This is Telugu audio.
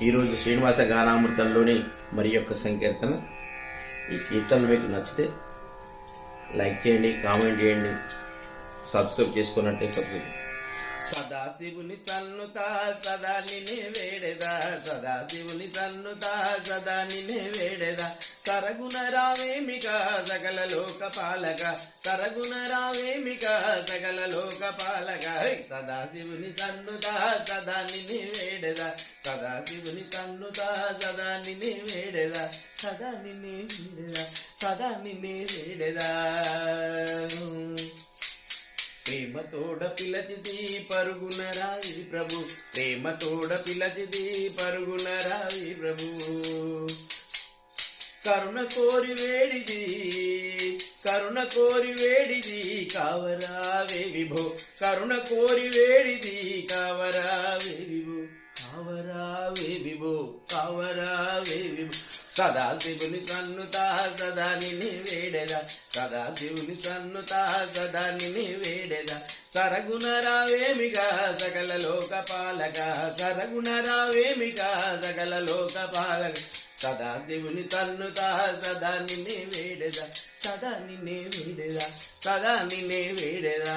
ఈరోజు శ్రీనివాస గానామృతంలోని మరి యొక్క సంకీర్తన. ఈ కీర్తన మీకు నచ్చితే లైక్ చేయండి, కామెంట్ చేయండి, సబ్స్క్రైబ్ చేసుకున్నట్టే సబ్స్క్రైబ్. సదాశివుని సన్నుతా సదా నిన్నే వేడెదా, సదాశివుని సన్నుతా సదా నిన్నే వేడెదా, సరగుణ రావేమిక సకల లోక పాలక, సరగుణ రావేమిక సకల లోక పాలక. సదాశివుని సన్నుతా సదా నిన్నే వేడెదా, సదాశివుని సన్నుతా సదా నిన్నే వేడెదా, సదా నిన్నే వేడెదా, సదా నిన్నే వేడెదా. ప్రేమతోడ పిలచిది పరుగున రావి ప్రభు, ప్రేమతోడ పిలచిది పరుగున రావి ప్రభు, కరుణ కోరి వేడిది, కరుణ కోరి వేడిది కావరావే విభో, కరుణ కోరి వేడిది కావరావే విభో, కావరావే విభో, కావరావే విభో. సదాశివుని సన్నుతా సదా నిన్నే వేడెదా, సదాశివుని సన్నుతా సదా నిన్నే వేడెదా, సరగుణ రావేమిగా సకల లోక పాలక, సరగుణ రావేమిగా సకల లోక పాలక. సదాశివుని సన్నుతా సదా నిన్నే వేడెదా, సదా నిన్నే వేడెదా, సదా నిన్నే వేడెదా.